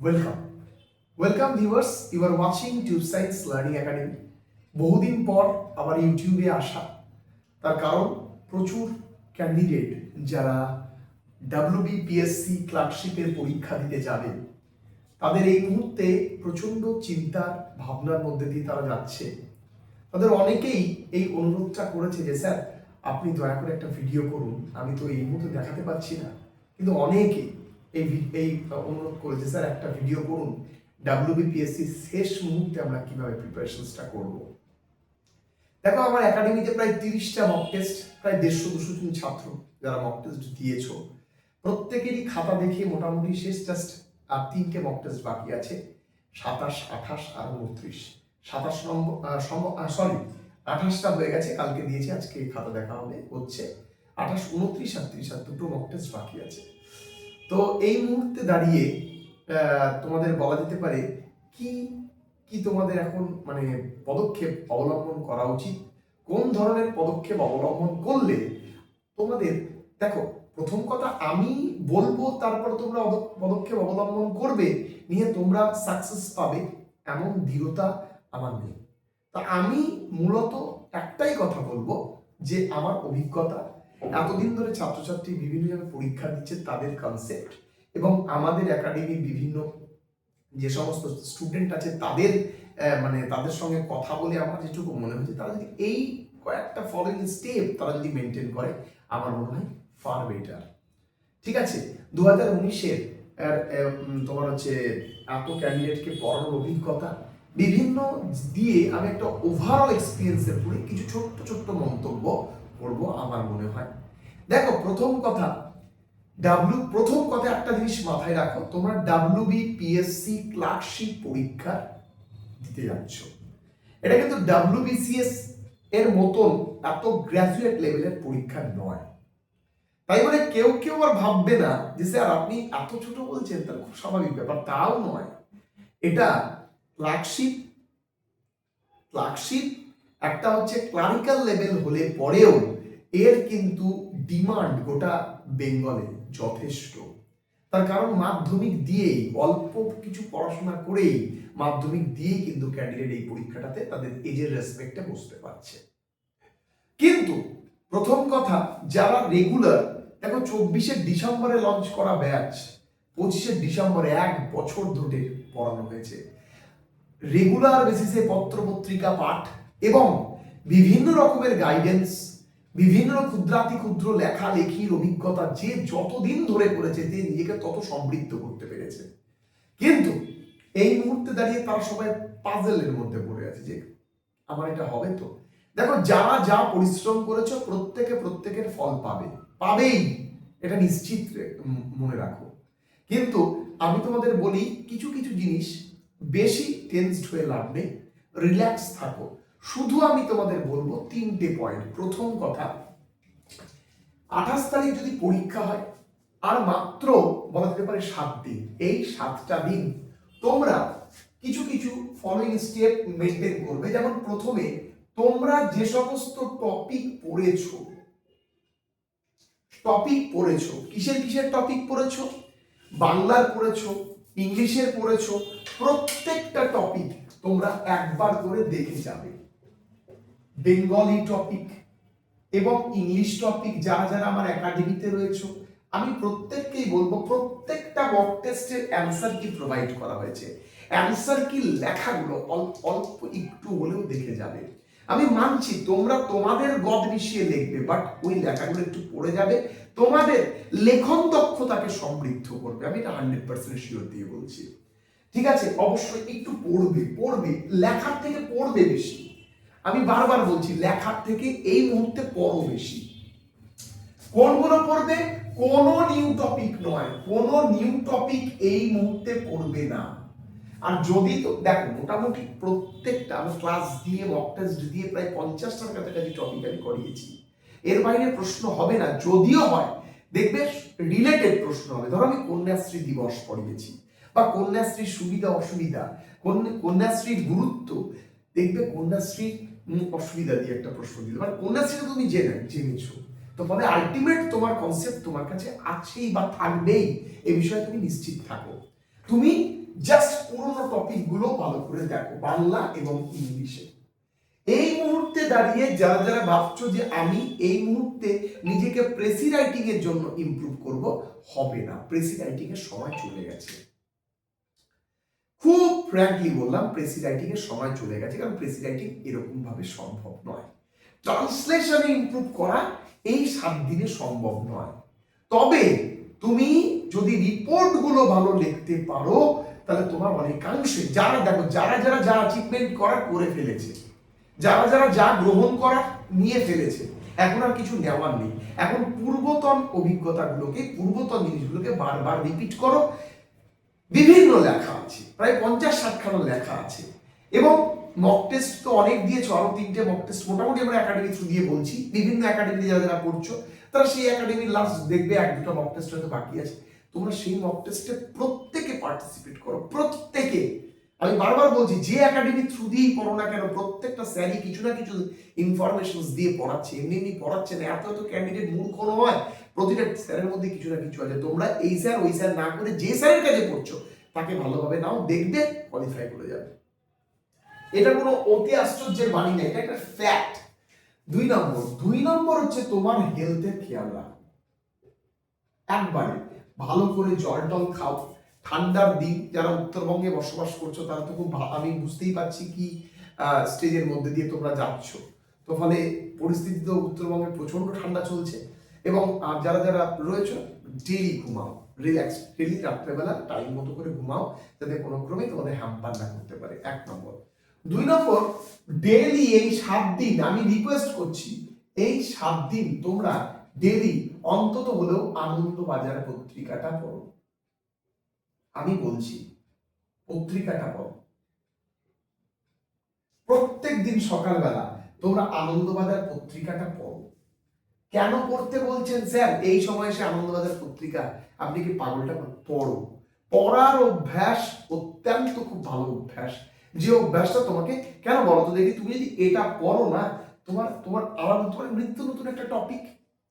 Welcome viewers, you are watching tube science learning academy. বহুদিন পর আবার ইউটিউবে আসা, তার কারণ প্রচুর ক্যান্ডিডেট যারা WBPSC ক্লার্কশিপের পরীক্ষা দিতে যাবে, তাদের এই মুহূর্তে প্রচণ্ড চিন্তার ভাবনার মধ্যে দিয়ে তারা যাচ্ছে। তাদের অনেকেই এই অনুরোধটা করেছে যে স্যার আপনি দয়া করে একটা ভিডিও করুন, আমি তো এই মুহূর্তে দেখাতে পারছি না। কিন্তু অনেকেই এই অনুরোধ করেছে স্যার একটা ভিডিও করুন, WBPSC শেষ মুহূর্তে আমরা কিভাবে প্রিপারেশনসটা করব। দেখো, আমার একাডেমিতে প্রায় 30টা মক টেস্ট, প্রায় 150-200 জন ছাত্র যারা মক টেস্ট দিয়েছো, প্রত্যেকেরই খাতা দেখিয়ে মোটামুটি শেষ জাস্ট 3টে মক টেস্ট বাকি আছে, 27, 28 আর 29। 27 নম্বর 28টা হয়ে গেছে, কালকে দিয়েছে, আজকে খাতা দেখা হচ্ছে 28, 29 আর 30, আর 2টো মক টেস্ট বাকি আছে। তো এই মুহূর্তে দাঁড়িয়ে তোমাদের বলা যেতে পারে কি কি তোমাদের এখন মানে পদক্ষেপ অবলম্বন করা উচিত, কোন ধরনের পদক্ষেপ অবলম্বন করলে তোমাদের, দেখো প্রথম কথা আমি বলবো, তারপর তোমরা পদক্ষেপ অবলম্বন করবে, নিয়ে তোমরা সাকসেস পাবে এমন দৃঢ়তা আমার নেই। তা আমি মূলত একটাই কথা বলবো যে আমার অভিজ্ঞতা, এতদিন ধরে ছাত্রছাত্রী বিভিন্ন জায়গায় পরীক্ষা দিচ্ছে, তাদের কনসেপ্ট এবং আমাদের একাডেমির বিভিন্ন যে সমস্ত স্টুডেন্ট আছে তাদের মানে তাদের সঙ্গে কথা বলে আমার যেটুকু মনে হচ্ছে, তারা যদি এই কয়েকটা ফলোইং স্টেপ তারা যদি মেনটেন করে, আমার মনে হয় ফার বেটার। ঠিক আছে, 2019-এর তোমার হচ্ছে এত ক্যান্ডিডেটকে পড়ানোর অভিজ্ঞতা বিভিন্ন দিয়ে আমি একটা ওভারঅল এক্সপিরিয়েন্সের পরে কিছু ছোট্ট ছোট্ট মন্তব্য করবো আমার মনে হয়। দেখো, প্রথম কথা একটা জিনিস মাথায় রাখো, তোমরা WBPSC ক্লার্কশিপ পরীক্ষা দিতে যাচ্ছ, এটা কিন্তু WBCS এর মতন এত গ্র্যাজুয়েট লেভেলের পরীক্ষা নয়। তাই বলে কেউ কেউ আর ভাববে না যে স্যার আপনি এত ছোট বলছেন, তার খুব স্বাভাবিক ব্যাপার, তাও নয়। এটা ক্লার্কশিপ একটা হচ্ছে ক্লারিক্যাল লেভেল হলে পরেও এর কিন্তু ডিমান্ড গোটা বেঙ্গলে যথেষ্ট। তার কারণ মাধ্যমিক দিয়েই, অল্প কিছু পড়াশোনা করেই মাধ্যমিক দিয়েই কিন্তু ক্যান্ডিডেট এই পরীক্ষাটাতে তাদের এজের রেসপেক্টে বসতে পারছে। কিন্তু প্রথম কথা, যারা রেগুলার, দেখো 24শে ডিসেম্বরে লঞ্চ করা ব্যাচ 25শে ডিসেম্বরে 1 বছর ধরে পড়ানো হয়েছে। রেগুলার বেসিসে পত্রপত্রিকা পাঠ এবং বিভিন্ন রকমের গাইডেন্স, বিভিন্ন ক্ষুদ্র লেখালেখির অভিজ্ঞতা যে যতদিন ধরে করেছে, যে নিজেকে তত সমৃদ্ধ করতে পেরেছে। কিন্তু এই মুহূর্তে দাঁড়িয়ে তারা সবাই পাজেলের মধ্যে পড়ে আছে যে আমার এটা হবে তো। দেখো, যারা যা পরিশ্রম করেছো প্রত্যেকের ফল পাবেই, এটা নিশ্চিত মনে রাখো। কিন্তু আমি তোমাদের বলি, কিছু জিনিস বেশি টেনসড হয়ে লাভ নেই, রিল্যাক্স থাকো। শুধু আমি তোমাদের বলবো 3টে পয়েন্ট। প্রথম কথা, 28 তারিখ যদি পরীক্ষা হয়, আর মাত্র বলা যেতে পারে 7 দিন। এই 7টা দিন তোমরা কিছু ফলোইং স্টেপ মেনটেন করবে। যেমন প্রথমে তোমরা যে সমস্ত টপিক পড়েছো, কিসের টপিক পড়েছো, বাংলার পড়েছো, ইংলিশের পড়েছো, প্রত্যেকটা টপিক তোমরা একবার করে দেখে যাবে। বেঙ্গলি টপিক এবং ইংলিশ টপিক যারা আমার একাডেমিতে রয়েছে, আমি প্রত্যেককেই বলবো প্রত্যেকটা মক টেস্টের অ্যান্সার কি প্রোভাইড করা হয়েছে, অ্যান্সার কি লেখাগুলো অল্প একটু হলেও দেখে যাবে। আমি মানছি তোমরা তোমাদের গদ মিশিয়ে লিখবে, বাট ওই লেখাগুলো একটু পড়ে যাবে, তোমাদের লেখন দক্ষতাকে সমৃদ্ধ করবে। আমি এটা 100% শিওর দিয়ে বলছি। ঠিক আছে, অবশ্যই একটু পড়বে, লেখার থেকে পড়বে বেশি। আমি বারবার বলছি, লেখার থেকে এই মুহূর্তে পড়ো বেশি। কোনগুলো পড়বে? কোনো নিউ টপিক নয়, কোনো নিউ টপিক এই মুহূর্তে পড়বে না। আর যদি তো দেখো, মোটামুটি প্রত্যেকটা আমি ক্লাস দিয়ে মক টেস্ট দিয়ে প্রায় 50টার কাছাকাছি টপিক আমি করিয়েছি। এর বাইরে প্রশ্ন হবে না, যদিও হয় দেখবে রিলেটেড প্রশ্ন হবে। ধরো আমি কন্যাশ্রী দিবস পড়িয়েছি, বা কন্যাশ্রীর সুবিধা অসুবিধা, কন্যাশ্রীর গুরুত্ব, দেখবে কন্যাশ্রীর অসুবিধা দিয়ে একটা প্রশ্ন দিল, মানে কন্যাশ্রীটা তুমি জেনেছো, তো ফলে আলটিমেট তোমার কনসেপ্ট তোমার কাছে আছেই বা থাকবেই, এ বিষয়ে তুমি নিশ্চিত থাকো। তুমি জাস্ট পুরোনো টপিকগুলো ভালো করে দেখো, বাংলা এবং ইংলিশে। এই মুহূর্তে দাঁড়িয়ে যারা যারা ভাবছো যে আমি এই মুহূর্তে নিজেকে প্রেসি রাইটিং এর জন্য ইমপ্রুভ করব, হবে না। প্রেসি রাইটিং এর সময় চলে গেছে। খুব ফ্র্যাঙ্কলি বললাম, প্রেসি রাইটিং এর সময় চলে গেছে, কারণ প্রেসি রাইটিং এরকম ভাবে সম্ভব নয়। ট্রান্সলেশনে ইমপ্রুভ করা এই 7 দিনে সম্ভব নয়। তবে তুমি যদি রিপোর্ট গুলো ভালো লিখতে পারো, তাহলে তোমার অনেকাংশে যারা দেখো যারা যারা যা অ্যাচিভমেন্ট করার করে ফেলেছে, যারা যারা যা গ্রহণ করার নিয়ে ফেলেছে, এখন আর কিছু নেওয়ার নেই। এখন পূর্বতন অভিজ্ঞতাগুলোকে, পূর্বতন জিনিসগুলোকে বারবার রিপিট করো। বিভিন্ন লেখা আছে, প্রায় 50-60 খানা লেখা আছে, এবং মক টেস্ট তো অনেক দিয়েছো, আরো 3টে মক টেস্ট মোটামুটি আমরা একাডেমি থ্রু দিয়ে বলছি। বিভিন্ন একাডেমি যারা যারা করছো তারা সেই একাডেমির লাস্ট দেখবে 1-2টা মক টেস্ট হয়তো বাকি আছে, তোমরা সেই মক টেস্টে প্রত্যেকে পার্টিসিপেট করো, প্রত্যেকে। আমি বারবার বলছি, যে একাডেমি থ্রু দিয়েই পড়ো না কেন, প্রত্যেকটা স্যারই কিছু না কিছু ইনফরমেশন দিয়ে পড়াচ্ছে, এমনি এমনি পড়াচ্ছে না। এত এত ক্যান্ডিডেট মূর্খ নয়, প্রতিটা স্যারের মধ্যে কিছু না কিছু আছে। তোমরা এই স্যার ওই স্যার না করে যে স্যারের কাছে পড়ছো তাকে ভালোভাবে নাও, দেখবে কোয়ালিফাই করে যাবে। এটা কোনো অতি আশ্চর্যের বাণী নেই, এটা একটা ফ্যাক্ট। 2 নম্বর হচ্ছে তোমার হেলথের খেয়াল রাখো। একবারে ভালো করে জল টল খাও। ঠান্ডার দিন, যারা উত্তরবঙ্গে বসবাস করছো তারা তো খুব, আমি বুঝতেই পারছি কি স্টেজের মধ্যে দিয়ে তোমরা যাচ্ছ। তো ফলে পরিস্থিতি তো উত্তরবঙ্গে প্রচন্ড ঠান্ডা চলছে, এবং যারা যারা রয়েছে ডেইলি ঘুমাও, রিল্যাক্স, ডেইলি রাত্রেবেলা টাইম মতো করে ঘুমাও, যাতে কোনো ক্রমে তোমাদের হ্যাম্পার না করতে পারে। 1 নম্বর। 2 নম্বর, ডেইলি এই 7 দিন আমি রিকোয়েস্ট করছি, এই 7 দিন তোমরা ডেইলি অন্তত হলেও আনন্দবাজার পত্রিকাটা পড়ো। আমি বলছি পত্রিকাটা পড়ো। প্রত্যেক দিন সকালবেলা তোমরা আনন্দবাজার পত্রিকাটা পড়ো। কেন পড়তে বলছেন স্যার এই সময় এসে আনন্দবাজার পত্রিকা? আপনি কি পাগলটা? পড়ো। পড়ার অভ্যাস অত্যন্ত খুব ভালো অভ্যাস, যে অভ্যাসটা তোমাকে, কেন বলো তো দেখি, তুমি যদি এটা পড়ো না, তোমার তোমার আলাদা, তোমার নিত্য নতুন একটা টপিক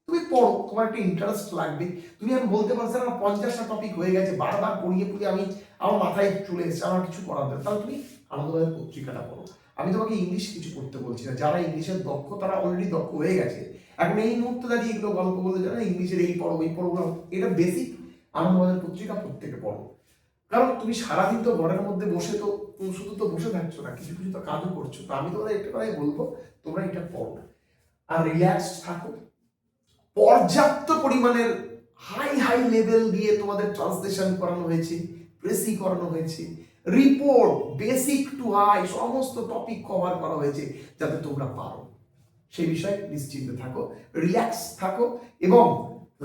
তুমি পড়ো, তোমার একটা ইন্টারেস্ট লাগবে। তুমি আমি বলতে পারছো আমার 50টা টপিক হয়ে গেছে, বারবার পড়িয়ে পড়িয়ে আমি, আমার মাথায় চলে এসেছে, আমার কিছু করার দরকার, তাহলে তুমি আনন্দবাজার পত্রিকাটা পড়ো। আমি তোমাকে ইংলিশ কিছু পড়তে বলছি না, যারা ইংলিশের দক্ষ তারা অলরেডি দক্ষ হয়ে গেছে। এখন এই মুহূর্তে দাঁড়িয়ে এগুলো গল্প বলতে জানো ইংলিশের এই পড়ো ওই পড়ো, এটা বেসিক। আনন্দবাজার পত্রিকা প্রত্যেকে পড়ো, কারণ তুমি সারাদিন তো ঘরের মধ্যে বসে তো শুধু তো বসে থাকছো না, কিছু কিছু তো কাজও করছো। তো আমি তোমাদের একটা কথাই বলবো, তোমরা এটা পড়ো আর রিল্যাক্স থাকো। পর্যাপ্ত পরিমাণের হাই হাই লেভেল দিয়ে তোমাদের ট্রান্সলেশন করানো হয়েছে, প্রেসি করানো হয়েছে, রিপোর্ট বেসিক টু হাই সমস্ত টপিক কভার করা হয়েছে, যাতে তোমরা পারো। সেই বিষয়ে নিশ্চিন্তে থাকো, রিল্যাক্স থাকো, এবং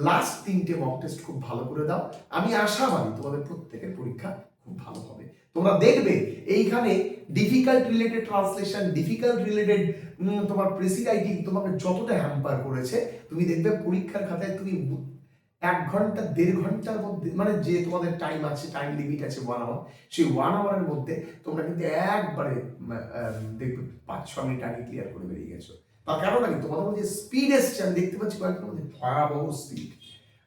লাস্ট 3টে মক টেস্ট খুব ভালো করে দাও। আমি আশাবাদী তোমাদের প্রত্যেকের পরীক্ষা খুব ভালো হবে। তোমরা দেখবে এইখানে difficult related translation, difficult related তোমার প্রেসি রাইটিং তোমাকে যতটা হ্যাম্পার করেছে, তুমি দেখবে পরীক্ষার খাতায় তুমি 1 ঘন্টা 1.5 ঘন্টার মধ্যে, মানে যে তোমাদের টাইম আছে, টাইম লিমিট আছে 1 আওয়ার, সেই 1 আওয়ারের মধ্যে তোমরা কিন্তু একবারে দেখবে 5-6 মিনিট আগে ক্লিয়ার করে বেরিয়ে গেছো। তার কারণ কি, তোমাদের মধ্যে স্পিড এসছে, আমি দেখতে পাচ্ছি কয়েকটার মধ্যে ভয়াবহ স্পিড,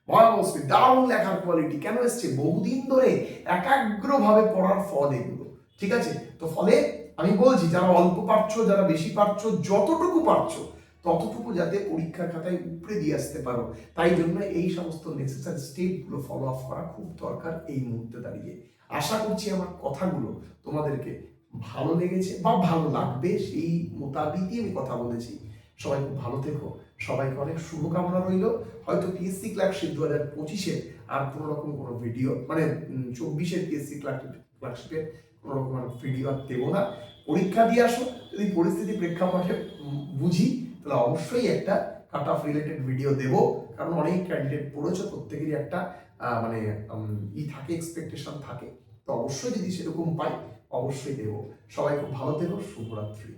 ভয়াবহ স্পিড, দারুণ লেখার কোয়ালিটি। কেন এসছে? বহুদিন ধরে একাগ্রভাবে পড়ার ফল এগুলো, ঠিক আছে? তো ফলে আমি বলছি, যারা অল্প পারছো, যারা বেশি পারছো, যতটুকু পারছো ততটুকু যাতে পরীক্ষার খাতায় উপরে দিয়ে আসতে পারো, তাই জন্য এই সমস্ত নেসেসারি স্টেপগুলো ফলো আপ করা খুব দরকার এই মুহূর্তে দাঁড়িয়ে। আশা করছি আমার কথাগুলো তোমাদেরকে ভালো লেগেছে বা ভালো লাগবে, সেই মোতাবেকই আমি কথা বলেছি। সবাই খুব ভালো থেকো, সবাইকে অনেক শুভকামনা রইল। হয়তো পিএসসি ক্লার্কশিপ 2025-এ আর কোনো রকম কোনো ভিডিও, মানে 24-এর পিএসসি ক্লার্কশিপের কোনো রকম ভিডিও আর দেবো না। পরীক্ষা দিয়ে আসো, যদি পরিস্থিতি প্রেক্ষাপটে বুঝি তাহলে অবশ্যই একটা কাট অফ রিলেটেড ভিডিও দেবো, কারণ অনেক ক্যান্ডিডেট পড়েছো, প্রত্যেকেরই একটা মানে থাকে, এক্সপেকটেশন থাকে। তো অবশ্যই যদি সেরকম পাই অবশ্যই দেবো। সবাই খুব ভালো থেকো, শুভরাত্রি।